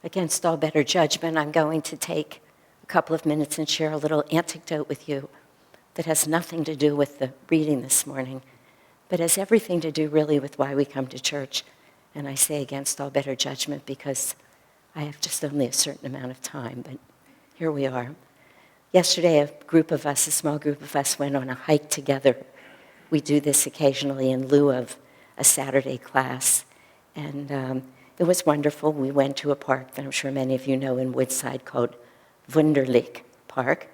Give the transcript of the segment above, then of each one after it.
against all better judgment, I'm going to take a couple of minutes and share a little anecdote with you that has nothing to do with the reading this morning, but has everything to do really with why we come to church. And I say against all better judgment because I have just only a certain amount of time, but here we are. Yesterday, a small group of us, went on a hike together. We do this occasionally in lieu of a Saturday class, and it was wonderful. We went to a park that I'm sure many of you know in Woodside called Wunderlich Park,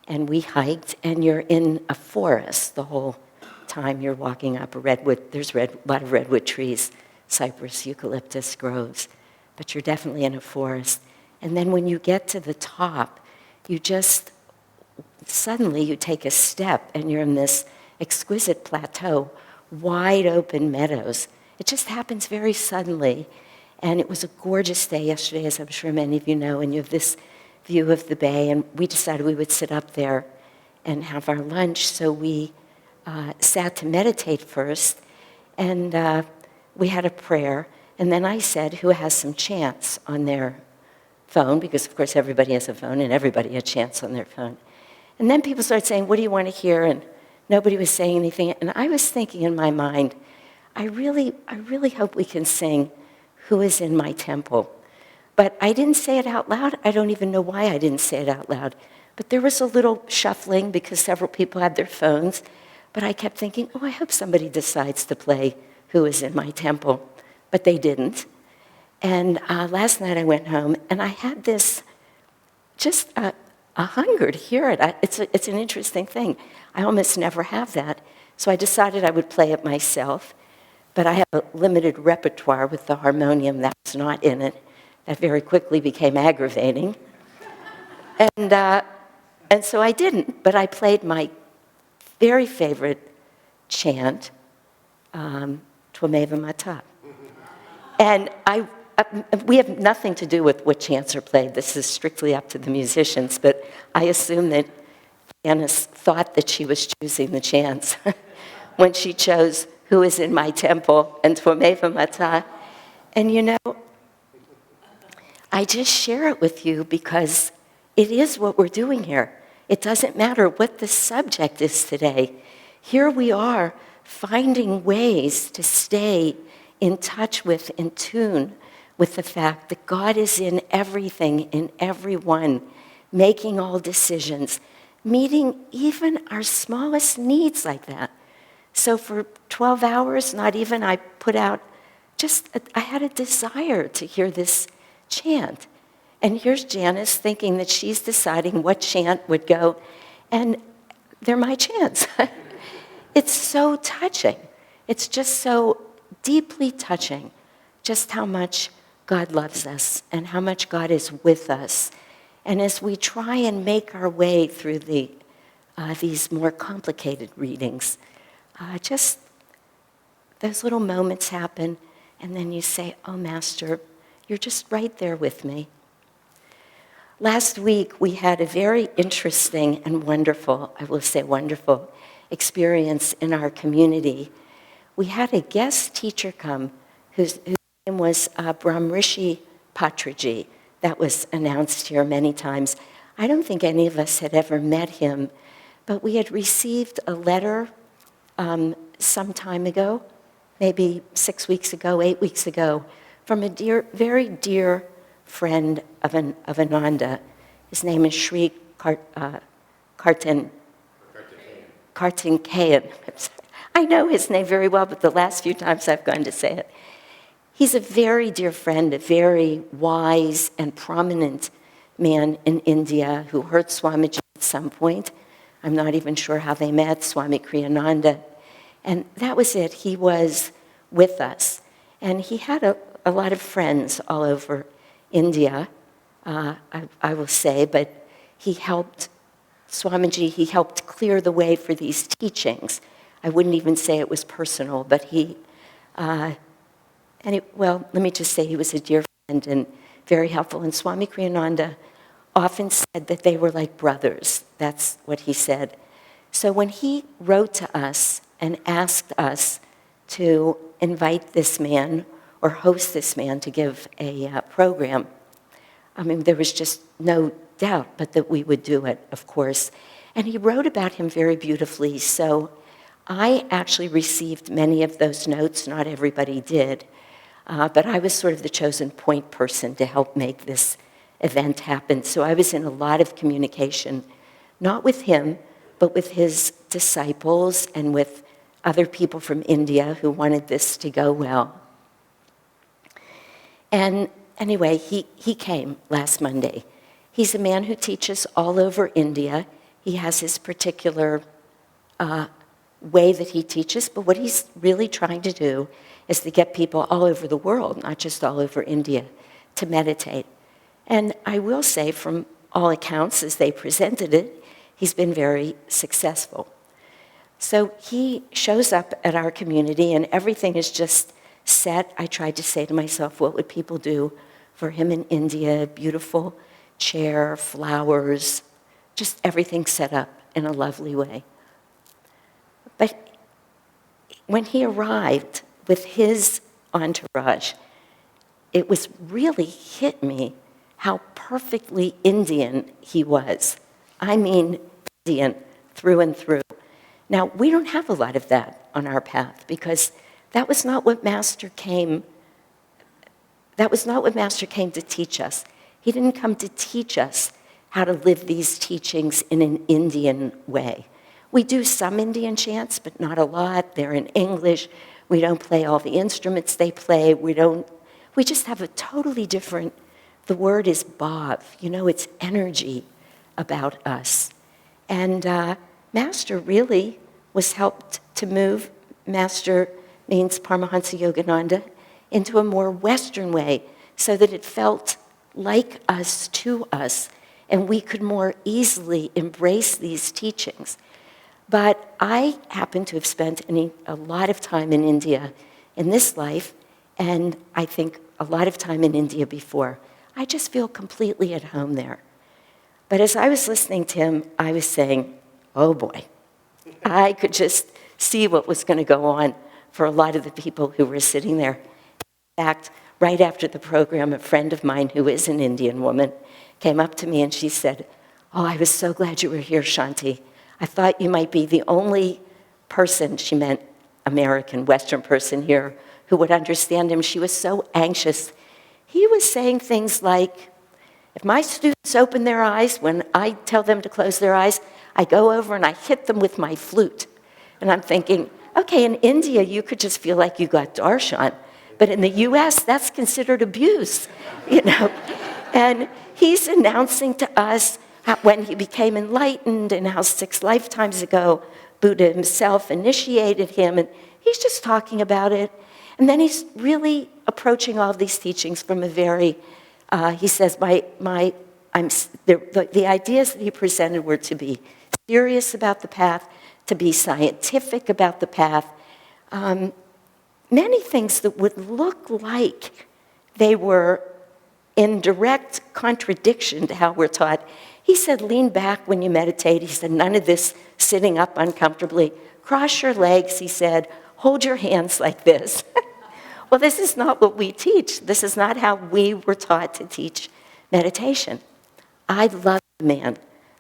and we hiked, and you're in a forest the whole time you're walking up a redwood. There's a lot of redwood trees, cypress, eucalyptus groves, but you're definitely in a forest. And then when you get to the top, suddenly you take a step, and you're in this exquisite plateau, wide open meadows. It just happens very suddenly. And it was a gorgeous day yesterday, as I'm sure many of you know, and you have this view of the bay, and we decided we would sit up there and have our lunch. So we sat to meditate first, and we had a prayer. And then I said, who has some chants on their phone? Because, of course, everybody has a phone, and everybody had chants on their phone. And then people started saying, what do you want to hear? And nobody was saying anything. And I was thinking in my mind, I really hope we can sing Who is in My Temple? But I didn't say it out loud. I don't even know why I didn't say it out loud. But there was a little shuffling because several people had their phones. But I kept thinking, I hope somebody decides to play Who is in My Temple? But they didn't. And last night I went home, and I had this just a hunger to hear it. It's an interesting thing. I almost never have that. So I decided I would play it myself. But I have a limited repertoire with the harmonium that's not in it. That very quickly became aggravating. And so I didn't, but I played my very favorite chant, Twameva Mata. And we have nothing to do with what chants are played. This is strictly up to the musicians, but I assume that Janice thought that she was choosing the chants when she chose Who is in My Temple and Twameva Mata. And I just share it with you because it is what we're doing here. It doesn't matter what the subject is today. Here we are finding ways to stay in touch with, in tune with the fact that God is in everything, in everyone, making all decisions, meeting even our smallest needs like that. So for 12 hours, not even, I put out I had a desire to hear this chant. And here's Janice thinking that she's deciding what chant would go, and they're my chants. It's so touching. It's just so deeply touching, just how much God loves us and how much God is with us. And as we try and make our way through these more complicated readings, just those little moments happen, and then you say, oh, Master, you're just right there with me. Last week, we had a very interesting and wonderful, I will say wonderful, experience in our community. We had a guest teacher come whose name was Brahmrishi Patraji. That was announced here many times. I don't think any of us had ever met him, but we had received a letter some time ago, maybe 6 weeks ago, 8 weeks ago, from a very dear friend of Ananda. His name is Sri Kartikeyan. I know his name very well, but the last few times I've gone to say it. He's a very dear friend, a very wise and prominent man in India who heard Swamiji at some point. I'm not even sure how they met, Swami Kriyananda. And that was it. He was with us. And he had a lot of friends all over India, I will say, but he helped clear the way for these teachings. I wouldn't even say it was personal, but let me just say he was a dear friend and very helpful. And Swami Kriyananda often said that they were like brothers. That's what he said. So when he wrote to us and asked us to invite this man or host this man to give a program, I mean, there was just no doubt but that we would do it, of course. And he wrote about him very beautifully. So I actually received many of those notes. Not everybody did. But I was sort of the chosen point person to help make this event happen. So I was in a lot of communication, not with him, but with his disciples and with other people from India who wanted this to go well. And anyway, he came last Monday. He's a man who teaches all over India. He has his particular way that he teaches, but what he's really trying to do is to get people all over the world, not just all over India, to meditate. And I will say, from all accounts as they presented it, he's been very successful. So he shows up at our community, and everything is just set. I tried to say to myself, what would people do for him in India? Beautiful chair, flowers, just everything set up in a lovely way. But when he arrived with his entourage, it was really hit me how perfectly Indian he was. I mean, Indian through and through. Now, we don't have a lot of that on our path because that was not what Master came to teach us. He didn't come to teach us how to live these teachings in an Indian way. We do some Indian chants, but not a lot. They're in English. We don't play all the instruments they play. We just have a totally different, the word is bhav, it's energy about us. And Master really was helped to move, Master means Paramhansa Yogananda, into a more Western way so that it felt like us to us and we could more easily embrace these teachings. But I happen to have spent a lot of time in India in this life, and I think a lot of time in India before. I just feel completely at home there. But as I was listening to him, I was saying, oh boy, I could just see what was going to go on for a lot of the people who were sitting there. In fact, right after the program, a friend of mine who is an Indian woman came up to me and she said, oh, I was so glad you were here, Shanti. I thought you might be the only person, she meant American, Western person here, who would understand him. She was so anxious. He was saying things like, if my students open their eyes, when I tell them to close their eyes, I go over and I hit them with my flute. And I'm thinking, okay, in India, you could just feel like you got darshan. But in the US, that's considered abuse, And he's announcing to us how, when he became enlightened and how 6 lifetimes ago Buddha himself initiated him. And he's just talking about it. And then he's really approaching all of these teachings from a very, he says, the ideas that he presented were to be serious about the path, to be scientific about the path. Many things that would look like they were in direct contradiction to how we're taught. He said, lean back when you meditate. He said, none of this sitting up uncomfortably. Cross your legs, he said. Hold your hands like this. Well, this is not what we teach. This is not how we were taught to teach meditation. I loved the man.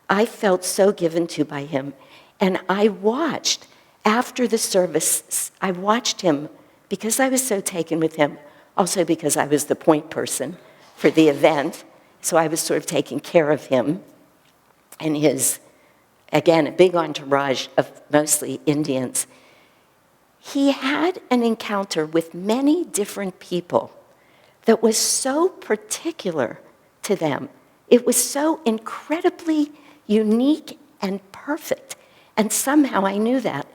I felt so given to by him. And I watched, after the service, I watched him because I was so taken with him, also because I was the point person for the event. So I was sort of taking care of him and his, again, a big entourage of mostly Indians. He had an encounter with many different people that was so particular to them. It was so incredibly unique and perfect. And somehow I knew that.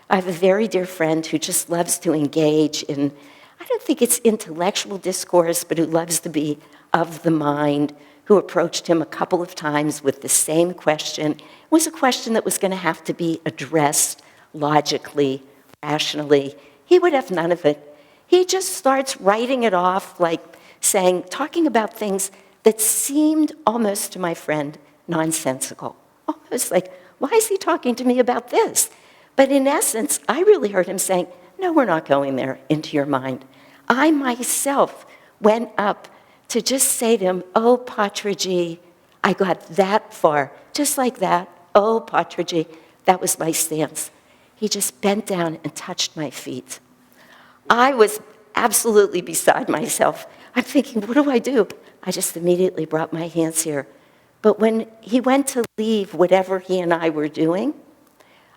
I have a very dear friend who just loves to engage in, I don't think it's intellectual discourse, but who loves to be of the mind, who approached him a couple of times with the same question. It was a question that was going to have to be addressed logically, rationally. He would have none of it. He just starts writing it off, like talking about things that seemed almost to my friend nonsensical. Almost like, why is he talking to me about this? But in essence, I really heard him saying, no, we're not going there into your mind. I myself went up to just say to him, "Oh, Patraji," I got that far, just like that. "Oh, Patraji," that was my stance. He just bent down and touched my feet. I was absolutely beside myself. I'm thinking, what do I do? I just immediately brought my hands here. But when he went to leave whatever he and I were doing,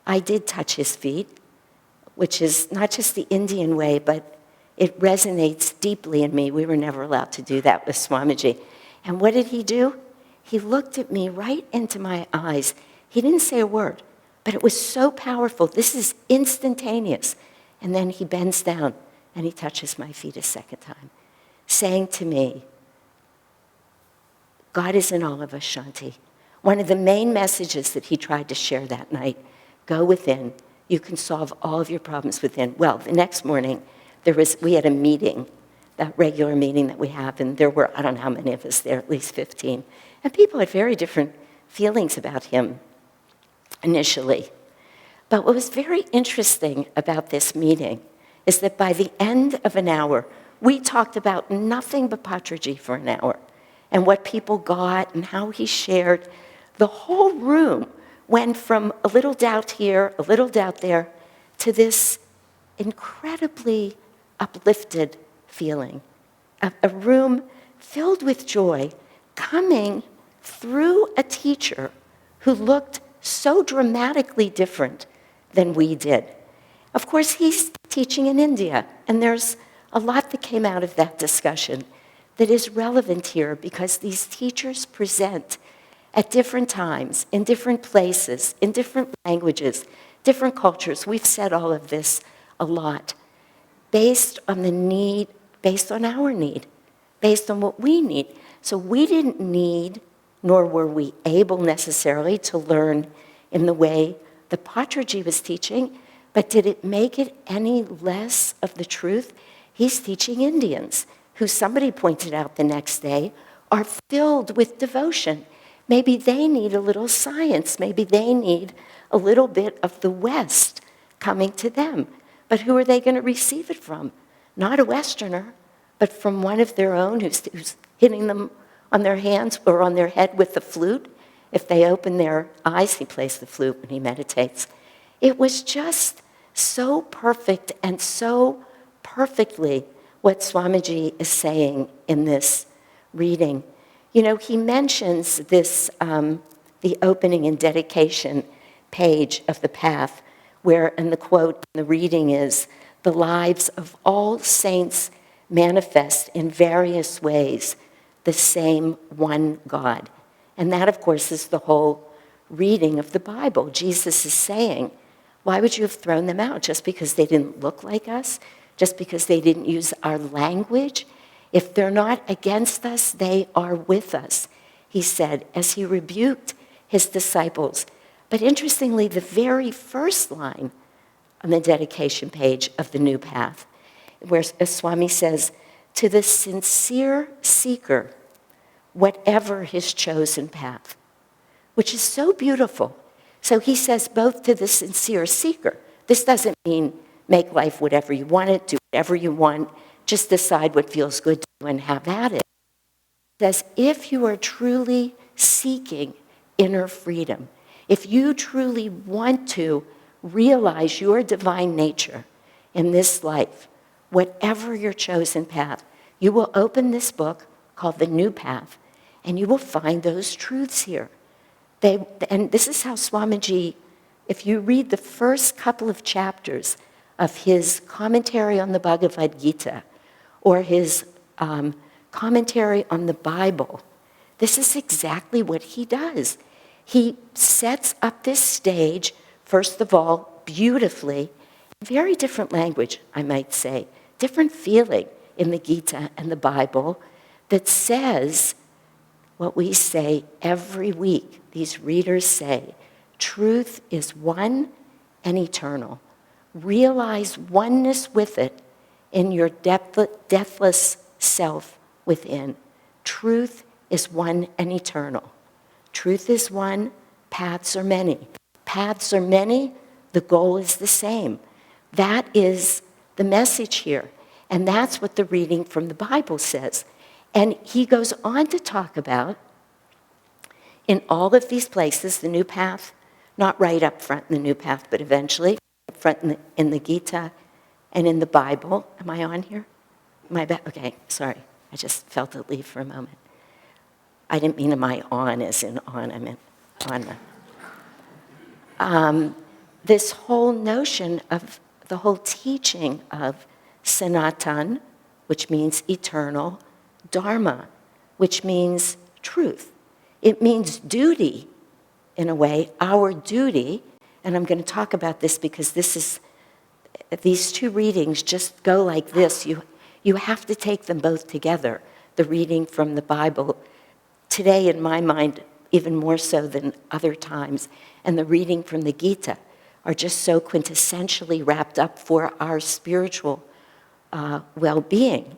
I did touch his feet, which is not just the Indian way, but it resonates deeply in me. We were never allowed to do that with Swamiji. And what did he do? He looked at me right into my eyes. He didn't say a word, but it was so powerful. This is instantaneous. And then he bends down and he touches my feet a second time, saying to me, God is in all of us, Shanti. One of the main messages that he tried to share that night, go within. You can solve all of your problems within. Well, the next morning, we had a meeting, that regular meeting that we have, and there were, I don't know how many of us there, at least 15. And people had very different feelings about him initially. But what was very interesting about this meeting is that by the end of an hour, we talked about nothing but Patraji for an hour and what people got and how he shared. The whole room went from a little doubt here, a little doubt there, to this incredibly uplifted feeling. A room filled with joy coming through a teacher who looked so dramatically different than we did. Of course, he's teaching in India, and there's a lot that came out of that discussion that is relevant here because these teachers present at different times, in different places, in different languages, different cultures. We've said all of this a lot, based on the need, based on our need, based on what we need. So we didn't need, nor were we able necessarily to learn in the way the Patraji was teaching, but did it make it any less of the truth? He's teaching Indians, who somebody pointed out the next day, are filled with devotion. Maybe they need a little science. Maybe they need a little bit of the West coming to them. But who are they going to receive it from? Not a Westerner, but from one of their own who's hitting them on their hands or on their head with the flute. If they open their eyes, he plays the flute when he meditates. It was just so perfect and so perfectly what Swamiji is saying in this reading. You know, he mentions this, the opening and dedication page of the path, where, and the quote in the reading is, the lives of all saints manifest in various ways the same one God. And that, of course, is the whole reading of the Bible. Jesus is saying, why would you have thrown them out? Just because they didn't look like us? Just because they didn't use our language? If they're not against us, they are with us, he said, as he rebuked his disciples. But interestingly, the very first line on the dedication page of the New Path, where Swami says, to the sincere seeker, whatever his chosen path, which is so beautiful. So he says both to the sincere seeker. This doesn't mean make life whatever you want it, do whatever you want, just decide what feels good to you and have at it. It says if you are truly seeking inner freedom, if you truly want to realize your divine nature in this life, whatever your chosen path, you will open this book called The New Path, and you will find those truths here. And this is how Swamiji, if you read the first couple of chapters of his commentary on the Bhagavad Gita or his commentary on the Bible, this is exactly what he does. He sets up this stage, first of all, beautifully, very different language, I might say, different feeling in the Gita and the Bible that says what we say every week. These readers say, truth is one and eternal. Realize oneness with it in your deathless self within. Truth is one and eternal. Truth is one, paths are many. Paths are many, the goal is the same. That is the message here. And that's what the reading from the Bible says. And he goes on to talk about, in all of these places, the new path, not right up front in the new path, but eventually up front in the Gita and in the Bible. Am I on here? Am I back? Okay, sorry. I just felt it leave for a moment. I didn't mean am I on as in on, I meant on. This whole notion of the whole teaching of Sanatan, which means eternal, Dharma, which means truth. It means duty, in a way, our duty, and I'm going to talk about this because these two readings just go like this. You have to take them both together, the reading from the Bible, today in my mind, even more so than other times, and the reading from the Gita are just so quintessentially wrapped up for our spiritual well-being.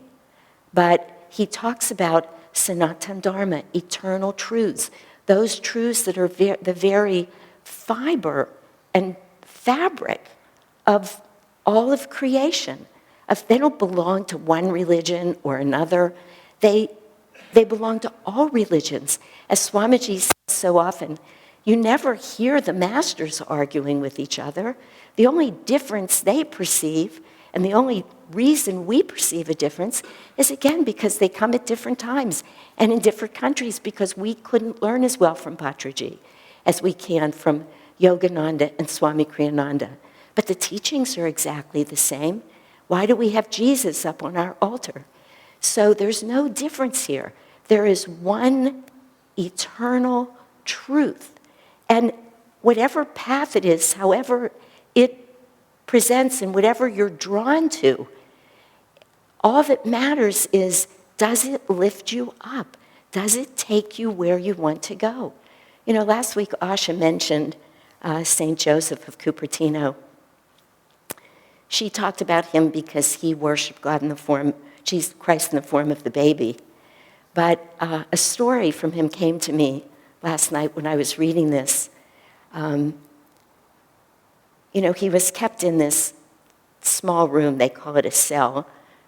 But he talks about Sanatan Dharma, eternal truths, those truths that are the very fiber and fabric of all of creation. They don't belong to one religion or another. They belong to all religions. As Swamiji says so often, you never hear the masters arguing with each other. The only difference they perceive, and the only reason we perceive a difference, is again because they come at different times and in different countries, because we couldn't learn as well from Patraji as we can from Yogananda and Swami Kriyananda. But the teachings are exactly the same. Why do we have Jesus up on our altar? So there's no difference here. There is one eternal truth. And whatever path it is, however it presents and whatever you're drawn to, all that matters is, does it lift you up? Does it take you where you want to go? You know, last week Asha mentioned St. Joseph of Cupertino. She talked about him because he worshiped God in the form, Christ in the form of the baby. But a story from him came to me last night when I was reading this. You know, he was kept in this small room. They call it a cell,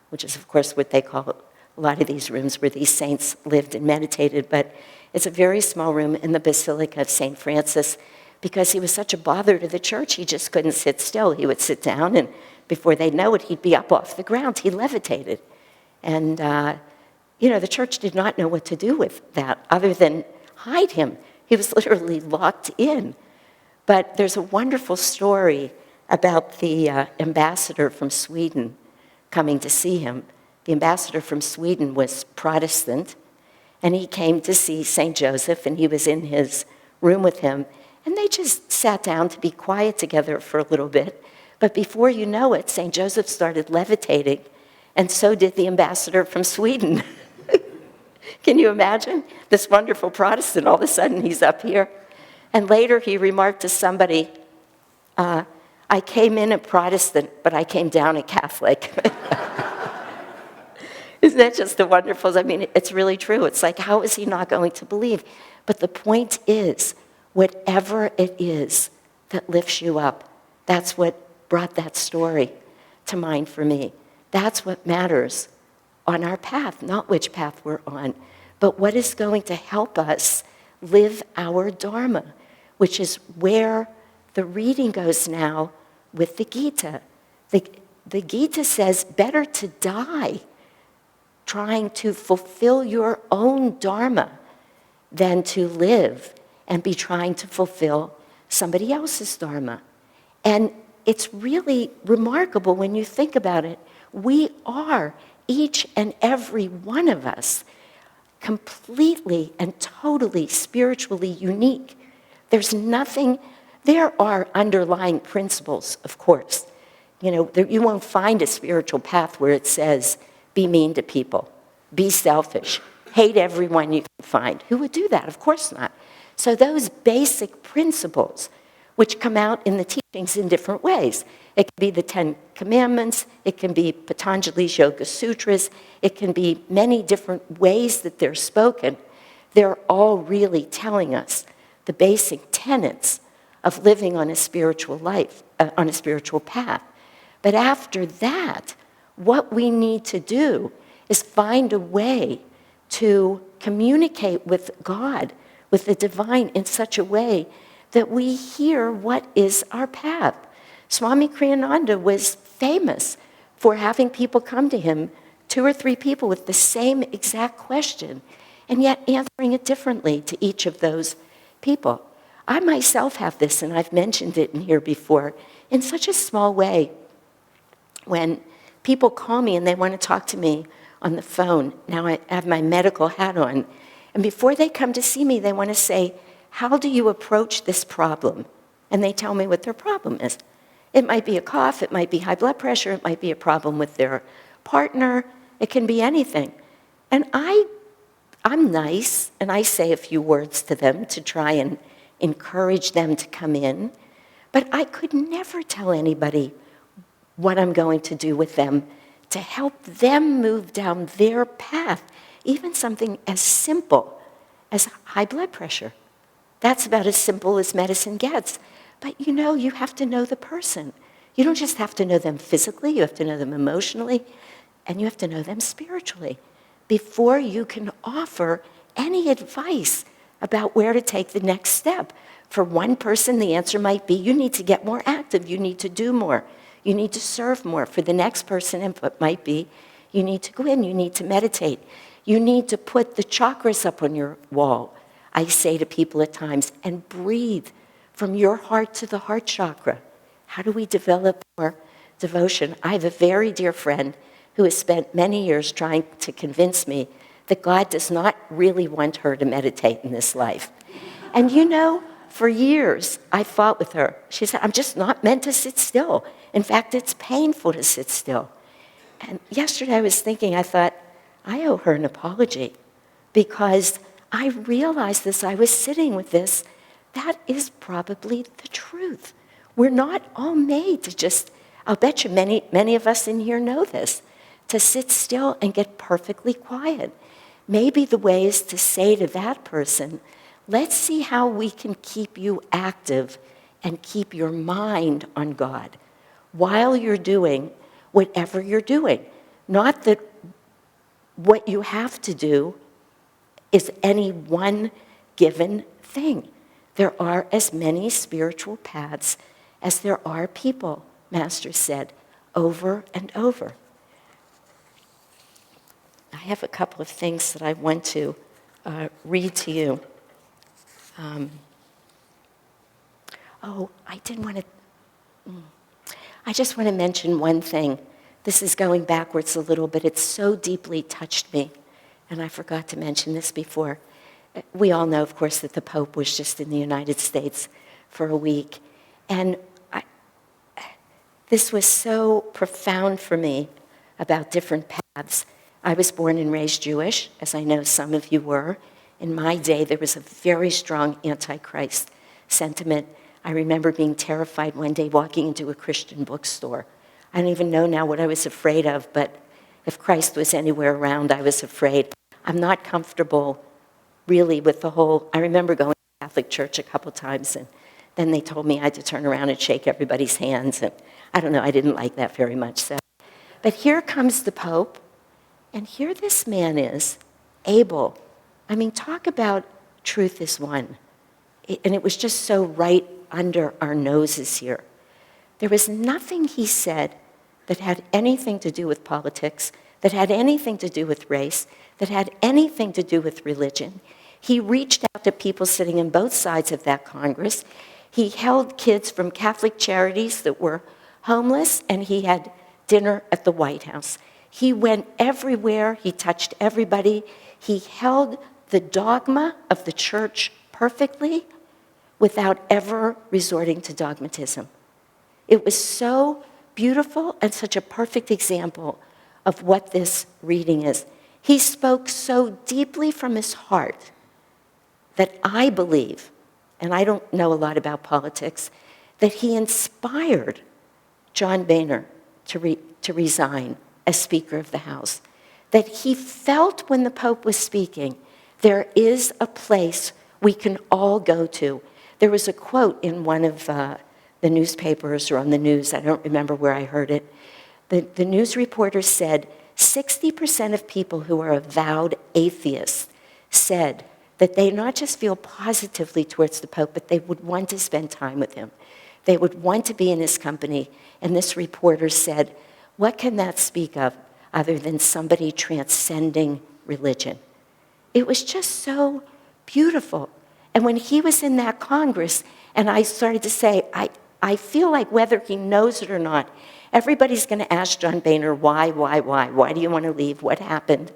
which is, of course, what they call a lot of these rooms where these saints lived and meditated. But it's a very small room in the Basilica of St. Francis. Because he was such a bother to the church, he just couldn't sit still. He would sit down, and before they'd know it, he'd be up off the ground. He levitated. And, you know, the church did not know what to do with that other than hide him. He was literally locked in. But there's a wonderful story about the ambassador from Sweden coming to see him. The ambassador from Sweden was Protestant, and he came to see St. Joseph, and he was in his room with him. And they just sat down to be quiet together for a little bit. But before you know it, St. Joseph started levitating, and so did the ambassador from Sweden. Can you imagine? This wonderful Protestant, all of a sudden he's up here. And later he remarked to somebody, I came in a Protestant, but I came down a Catholic. Isn't that just the wonderful? I mean, it's really true. It's like, how is he not going to believe? But the point is, whatever it is that lifts you up, that's what brought that story to mind for me. That's what matters on our path, not which path we're on, but what is going to help us live our Dharma, which is where the reading goes now with the Gita. The Gita says, better to die trying to fulfill your own Dharma than to live and be trying to fulfill somebody else's Dharma. And it's really remarkable when you think about it. We are, each and every one of us, completely and totally spiritually unique. There's nothing, there are underlying principles, of course. You know, you won't find a spiritual path where it says, be mean to people, be selfish, hate everyone you can find. Who would do that? Of course not. So those basic principles, which come out in the teachings in different ways. It can be the 10 Commandments, it can be Patanjali's Yoga Sutras, it can be many different ways that they're spoken. They're all really telling us the basic tenets of living on a spiritual life, on a spiritual path. But after that, what we need to do is find a way to communicate with God, with the divine, in such a way that we hear what is our path. Swami Kriyananda was famous for having people come to him, 2 or 3 people with the same exact question, and yet answering it differently to each of those people. I myself have this, and I've mentioned it in here before, in such a small way. When people call me and they want to talk to me on the phone, now I have my medical hat on, and before they come to see me, they want to say, how do you approach this problem? And they tell me what their problem is. It might be a cough, it might be high blood pressure, it might be a problem with their partner, it can be anything. And I'm nice, and I say a few words to them to try and encourage them to come in, but I could never tell anybody what I'm going to do with them to help them move down their path, even something as simple as high blood pressure. That's about as simple as medicine gets. But you have to know the person. You don't just have to know them physically, you have to know them emotionally, and you have to know them spiritually before you can offer any advice about where to take the next step. For one person, the answer might be, you need to get more active, you need to do more, you need to serve more. For the next person, input might be, you need to go in, you need to meditate, you need to put the chakras up on your wall, I say to people at times, and breathe from your heart to the heart chakra. How do we develop more devotion? I have a very dear friend who has spent many years trying to convince me that God does not really want her to meditate in this life. And for years, I fought with her. She said, I'm just not meant to sit still. In fact, it's painful to sit still. And yesterday I was thinking, I thought, I owe her an apology because I realized this, I was sitting with this, that is probably the truth. We're not all made to just, I'll bet you many of us in here know this, to sit still and get perfectly quiet. Maybe the way is to say to that person, let's see how we can keep you active and keep your mind on God while you're doing whatever you're doing. Not that what you have to do is any one given thing. There are as many spiritual paths as there are people, Master said, over and over. I have a couple of things that I want to read to you. I just want to mention one thing. This is going backwards a little bit. It so deeply touched me, and I forgot to mention this before. We all know, of course, that the Pope was just in the United States for a week, and this was so profound for me about different paths. I was born and raised Jewish, as I know some of you were. In my day, there was a very strong anti-Christ sentiment. I remember being terrified one day walking into a Christian bookstore. I don't even know now what I was afraid of, but if Christ was anywhere around, I was afraid. I'm not comfortable really with the whole, I remember going to Catholic church a couple times, and then they told me I had to turn around and shake everybody's hands, and I don't know, I didn't like that very much. So. But here comes the Pope, and here this man is, able. I mean, talk about truth is one. And it was just so right under our noses here. There was nothing he said that had anything to do with politics, that had anything to do with race, that had anything to do with religion. He reached out to people sitting on both sides of that Congress. He held kids from Catholic charities that were homeless, and he had dinner at the White House. He went everywhere. He touched everybody. He held the dogma of the church perfectly without ever resorting to dogmatism. It was so beautiful and such a perfect example of what this reading is. He spoke so deeply from his heart that I believe, and I don't know a lot about politics, that he inspired John Boehner to resign as Speaker of the House. That he felt when the Pope was speaking, there is a place we can all go to. There was a quote in one of the newspapers or on the news, I don't remember where I heard it. The news reporter said, 60% of people who are avowed atheists said that they not just feel positively towards the Pope, but they would want to spend time with him. They would want to be in his company. And this reporter said, what can that speak of other than somebody transcending religion? It was just so beautiful. And when he was in that Congress, and I started to say, I feel like whether he knows it or not, everybody's going to ask John Boehner, why? Why do you want to leave? What happened?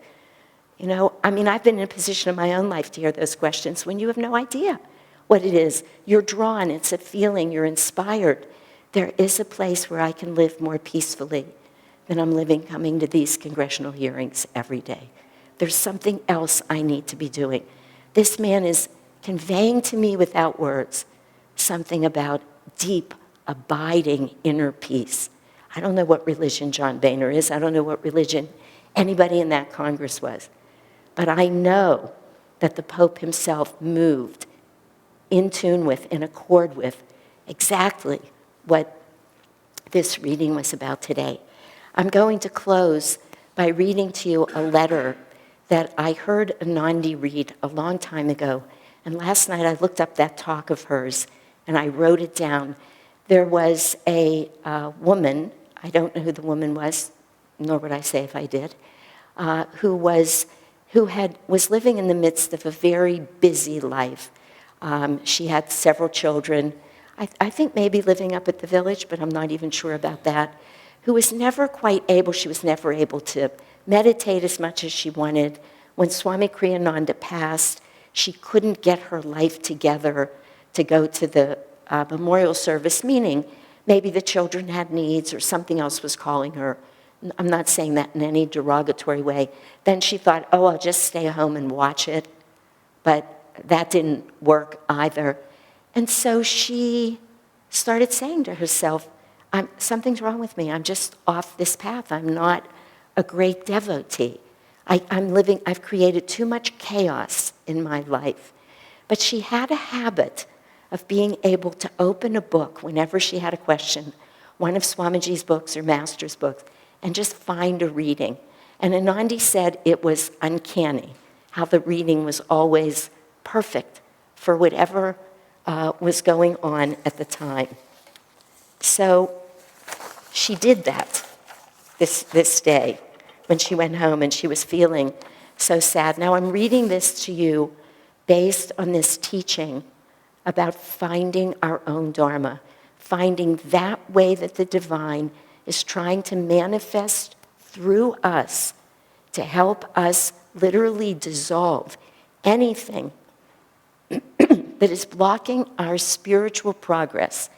You know, I mean, I've been in a position in my own life to hear those questions when you have no idea what it is. You're drawn, it's a feeling, you're inspired. There is a place where I can live more peacefully than I'm living coming to these congressional hearings every day. There's something else I need to be doing. This man is conveying to me without words something about deep, abiding inner peace. I don't know what religion John Boehner is. I don't know what religion anybody in that Congress was. But I know that the Pope himself moved in tune with, in accord with, exactly what this reading was about today. I'm going to close by reading to you a letter that I heard Ananda read a long time ago. And last night I looked up that talk of hers and I wrote it down. There was a woman, I don't know who the woman was, nor would I say if I did, who was living in the midst of a very busy life. She had several children, I think maybe living up at the village, but I'm not even sure about that, who was never quite able, she was never able to meditate as much as she wanted. When Swami Kriyananda passed, she couldn't get her life together to go to the memorial service, meaning maybe the children had needs or something else was calling her. I'm not saying that in any derogatory way. Then she thought, oh, I'll just stay home and watch it. But that didn't work either. And so she started saying to herself, something's wrong with me. I'm just off this path. I'm not a great devotee. I've created too much chaos in my life. But she had a habit of being able to open a book whenever she had a question, one of Swamiji's books or Master's books, and just find a reading. And Ananda said it was uncanny, how the reading was always perfect for whatever was going on at the time. So she did that this day when she went home and she was feeling so sad. Now I'm reading this to you based on this teaching about finding our own Dharma, finding that way that the divine is trying to manifest through us to help us literally dissolve anything that is blocking our spiritual progress,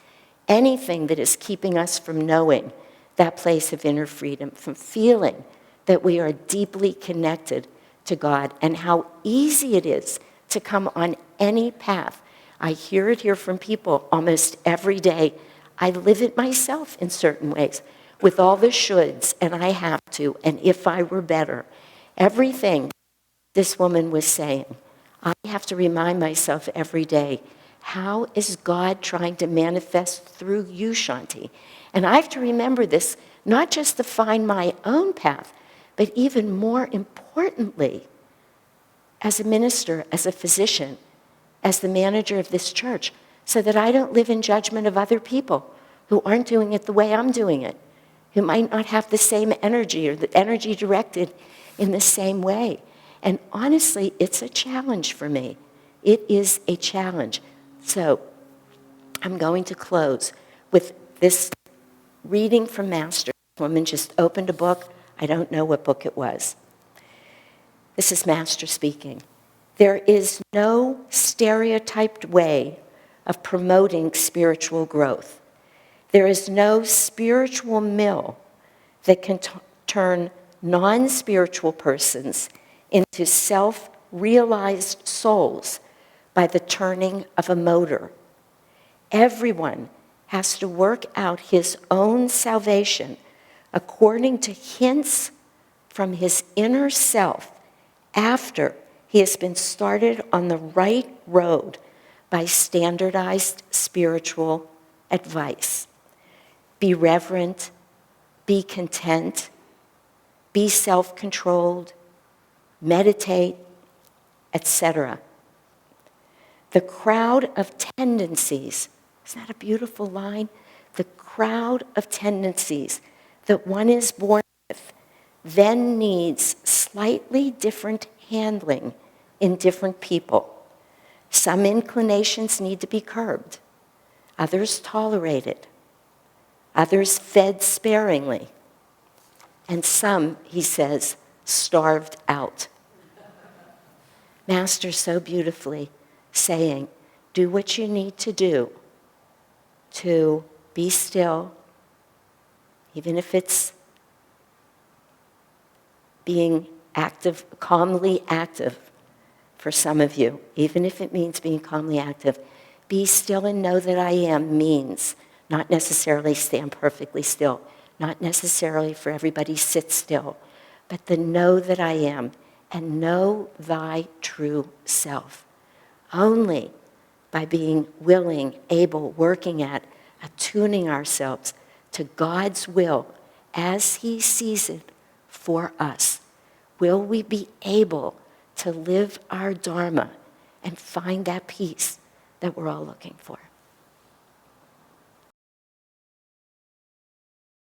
anything that is keeping us from knowing that place of inner freedom, from feeling that we are deeply connected to God, and how easy it is to come on any path. I hear it here from people almost every day. I live it myself in certain ways, with all the shoulds, and I have to, and if I were better. Everything this woman was saying, I have to remind myself every day, how is God trying to manifest through you, Shanti? And I have to remember this, not just to find my own path, but even more importantly, as a minister, as a physician, as the manager of this church, so that I don't live in judgment of other people who aren't doing it the way I'm doing it, who might not have the same energy or the energy directed in the same way. And honestly, it's a challenge for me. It is a challenge. So I'm going to close with this reading from Master. The woman just opened a book. I don't know what book it was. This is Master speaking. There is no stereotyped way of promoting spiritual growth. There is no spiritual mill that can turn non-spiritual persons into self-realized souls by the turning of a motor. Everyone has to work out his own salvation according to hints from his inner self after he has been started on the right road by standardized spiritual advice. Be reverent, be content, be self-controlled, meditate, etc. The crowd of tendencies, isn't that a beautiful line? The crowd of tendencies that one is born with then needs slightly different handling in different people. Some inclinations need to be curbed, others tolerated, others fed sparingly, and some, he says, starved out. Master so beautifully saying, do what you need to do to be still, even if it's being active, calmly active for some of you, even if it means being calmly active. Be still and know that I am means not necessarily stand perfectly still, not necessarily for everybody sit still, but the know that I am and know thy true self. Only by being willing, able, working at, attuning ourselves to God's will as he sees it for us, will we be able to live our Dharma and find that peace that we're all looking for.